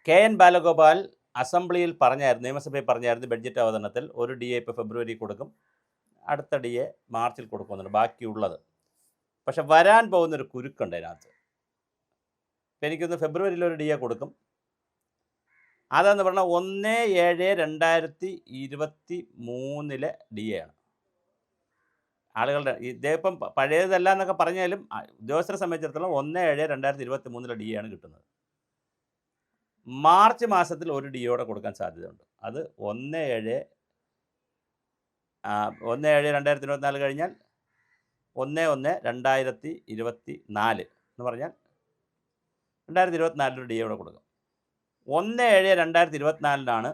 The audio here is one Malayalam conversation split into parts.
കെ എൻ ബാലഗോപാൽ അസംബ്ലിയിൽ പറഞ്ഞായിരുന്നു, നിയമസഭയിൽ പറഞ്ഞായിരുന്നു ബഡ്ജറ്റ് അവതരണത്തിൽ ഒരു ഡി എ ഇപ്പോൾ ഫെബ്രുവരി കൊടുക്കും, അടുത്ത ഡി എ മാർച്ചിൽ കൊടുക്കുന്നുണ്ട് ബാക്കിയുള്ളത്. പക്ഷെ വരാൻ പോകുന്നൊരു കുരുക്കുണ്ട് അതിനകത്ത്. ഇപ്പം എനിക്കൊന്ന് ഫെബ്രുവരിയിൽ ഒരു ഡി എ കൊടുക്കും. അതെന്ന് പറഞ്ഞാൽ 1/7/2023 ഡി എ ആണ്. ആളുകളുടെ ഇതേപ്പം പഴയതല്ല എന്നൊക്കെ പറഞ്ഞാലും ഉദ്യോഗസ്ഥരെ സംബന്ധിച്ചിടത്തോളം 1/7/2023 ഡി എ ആണ് കിട്ടുന്നത്. മാർച്ച് മാസത്തിൽ ഒരു ഡി എയോടെ കൊടുക്കാൻ സാധ്യതയുണ്ട്. അത് 1/7/2024 കഴിഞ്ഞാൽ 1/1/2024 എന്ന് പറഞ്ഞാൽ 2024 ഡി എയോടെ കൊടുക്കും. 1/7/2024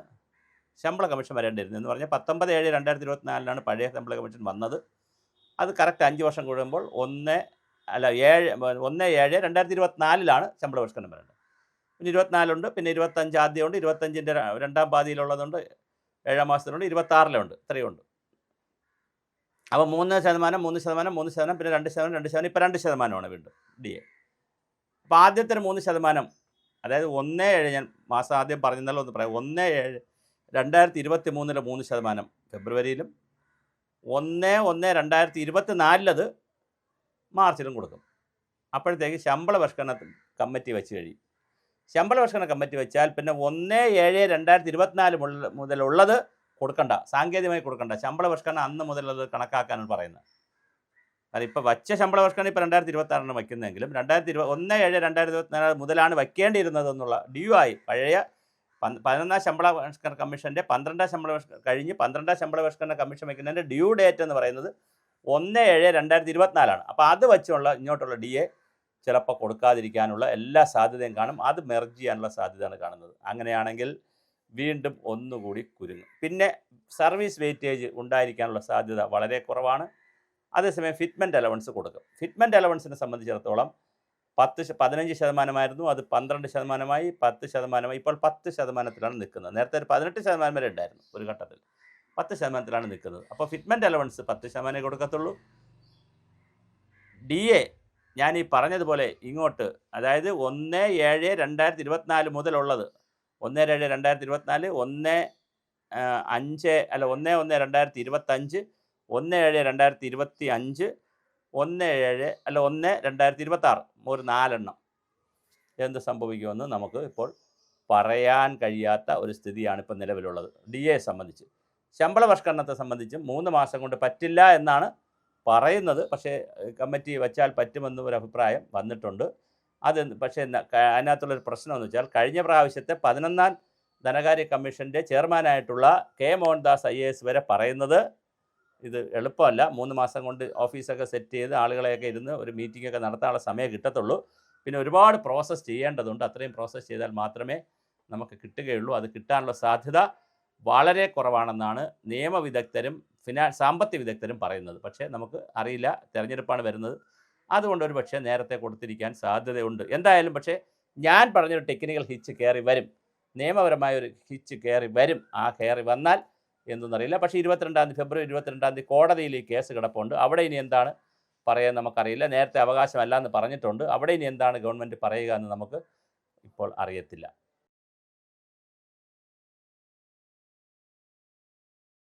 ശമ്പള കമ്മീഷൻ വരേണ്ടിയിരുന്നത് എന്ന് പറഞ്ഞാൽ 19/7/2024 പഴയ ശമ്പള കമ്മീഷൻ വന്നത്. അത് കറക്റ്റ് 5 വർഷം കൂടുമ്പോൾ 1/7/2024 ശമ്പള പരിഷ്കരണം വരേണ്ടത്. പിന്നെ 24 പിന്നെ 25 ആദ്യമുണ്ട്, 25ൻ്റെ രണ്ടാം പാതിയിലുള്ളതുണ്ട്, 7 മാസത്തിലുണ്ട്, 26 ഇത്രയും ഉണ്ട്. അപ്പോൾ 3%, 3%, 3%, പിന്നെ 2%, 2%, ഇപ്പോൾ 2%ആണ് വീണ്ടും ഡി എ. അപ്പോൾ ആദ്യത്തെ 3%, അതായത് 1/7, ഞാൻ മാസം ആദ്യം പറഞ്ഞല്ലോ ഒന്ന് പറയാം, 1/7/2023 3% ഫെബ്രുവരിയിലും 1/1/2024 മാർച്ചിലും കൊടുക്കും. അപ്പോഴത്തേക്ക് ശമ്പള പരിഷ്കരണ കമ്മിറ്റി വെച്ച് കഴിയും. ശമ്പള പരിഷ്കരണ കമ്മിറ്റി വെച്ചാൽ പിന്നെ 1/7/2024 മുതലുള്ളത് കൊടുക്കണ്ട, സാങ്കേതികമായി കൊടുക്കണ്ട. ശമ്പള പരിഷ്കരണം അന്ന് മുതലുള്ളത് കണക്കാക്കാനാണ് പറയുന്നത്. അതിപ്പോൾ വച്ച ശമ്പള പരിഷ്കരണം ഇപ്പോൾ 2026 വയ്ക്കുന്നതെങ്കിലും 1/7/2024 മുതലാണ് വയ്ക്കേണ്ടിയിരുന്നതെന്നുള്ള ഡ്യൂ ആയി. പഴയ 11ാം ശമ്പള പരിഷ്കരണ കമ്മീഷൻ്റെ 12ാം ശമ്പള കഴിഞ്ഞ് 12ാം ശമ്പള പരിഷ്കരണ കമ്മീഷൻ വയ്ക്കുന്നതിൻ്റെ ഡ്യൂ ഡേറ്റ് എന്ന് പറയുന്നത് 1/7/2024 അപ്പോൾ അത് വെച്ചുള്ള ഇങ്ങോട്ടുള്ള ഡി എ ചിലപ്പോൾ കൊടുക്കാതിരിക്കാനുള്ള എല്ലാ സാധ്യതയും കാണും. അത് മെർജ് ചെയ്യാനുള്ള സാധ്യതയാണ് കാണുന്നത്. അങ്ങനെയാണെങ്കിൽ വീണ്ടും ഒന്നുകൂടി കുരുങ്ങും. പിന്നെ സർവീസ് വെയിറ്റേജ് ഉണ്ടായിരിക്കാനുള്ള സാധ്യത വളരെ കുറവാണ്. അതേസമയം ഫിറ്റ്മെൻറ്റ് അലവൻസ് കൊടുക്കും. ഫിറ്റ്മെൻറ്റ് അലവൻസിനെ സംബന്ധിച്ചിടത്തോളം 15% അത് 12%, 10%, ഇപ്പോൾ 10%ലാണ് നിൽക്കുന്നത്. നേരത്തെ ഒരു 18% വരെ ഉണ്ടായിരുന്നു ഒരു ഘട്ടത്തിൽ, 10%ലാണ് നിൽക്കുന്നത്. അപ്പോൾ ഫിറ്റ്മെൻറ്റ് അലവൻസ് 10% കൊടുക്കത്തുള്ളൂ. ഡി എ ഞാൻ ഈ പറഞ്ഞതുപോലെ ഇങ്ങോട്ട്, അതായത് 1/7/2024 മുതലുള്ളത് 1/7/2024, 1/1/2025, 1/7/2025, 1/7/2026 ഒരു 4 എന്ത് സംഭവിക്കുമെന്ന് നമുക്ക് ഇപ്പോൾ പറയാൻ കഴിയാത്ത ഒരു സ്ഥിതിയാണ് ഇപ്പോൾ നിലവിലുള്ളത് ഡി എയെ സംബന്ധിച്ച്. ശമ്പള പരിഷ്കരണത്തെ സംബന്ധിച്ചും 3 മാസം കൊണ്ട് പറ്റില്ല എന്നാണ് പറയുന്നത്. പക്ഷേ കമ്മിറ്റി വച്ചാൽ പറ്റുമെന്ന് ഒരു അഭിപ്രായം വന്നിട്ടുണ്ട്. പക്ഷേ അതിനകത്തുള്ളൊരു പ്രശ്നം എന്ന് വെച്ചാൽ കഴിഞ്ഞ പ്രാവശ്യത്തെ 11ാം ധനകാര്യ കമ്മീഷൻ്റെ ചെയർമാനായിട്ടുള്ള കെ മോഹൻദാസ് IAS വരെ പറയുന്നത് ഇത് എളുപ്പമല്ല, 3 മാസം കൊണ്ട് ഓഫീസൊക്കെ സെറ്റ് ചെയ്ത് ആളുകളെയൊക്കെ ഇരുന്ന് ഒരു മീറ്റിങ്ങൊക്കെ നടത്താനുള്ള സമയം കിട്ടത്തുള്ളൂ. പിന്നെ ഒരുപാട് പ്രോസസ്സ് ചെയ്യേണ്ടതുണ്ട്. അത്രയും പ്രോസസ്സ് ചെയ്താൽ മാത്രമേ നമുക്ക് കിട്ടുകയുള്ളൂ. അത് കിട്ടാനുള്ള സാധ്യത വളരെ കുറവാണെന്നാണ് നിയമവിദഗ്ധരും സാമ്പത്തിക വിദഗ്ധരും പറയുന്നത്. പക്ഷേ നമുക്ക് അറിയില്ല, തെരഞ്ഞെടുപ്പാണ് വരുന്നത്, അതുകൊണ്ട് ഒരു പക്ഷേ നേരത്തെ കൊടുത്തിരിക്കാൻ സാധ്യതയുണ്ട്. എന്തായാലും പക്ഷേ ഞാൻ പറഞ്ഞൊരു ടെക്നിക്കൽ ഹിച്ച് കയറി വരും, നിയമപരമായ ഒരു ഹിച്ച് കയറി വരും. ആ കയറി വന്നാൽ എന്തെന്നറിയില്ല. പക്ഷേ ഫെബ്രുവരി 22 കോടതിയിൽ ഈ കേസ് കിടപ്പുണ്ട്. അവിടെ ഇനി എന്താണ് പറയാൻ നമുക്കറിയില്ല. നേരത്തെ അവകാശമല്ല എന്ന് പറഞ്ഞിട്ടുണ്ട്. അവിടെ ഇനി എന്താണ് ഗവൺമെൻറ് പറയുക എന്ന് നമുക്ക് ഇപ്പോൾ അറിയത്തില്ല.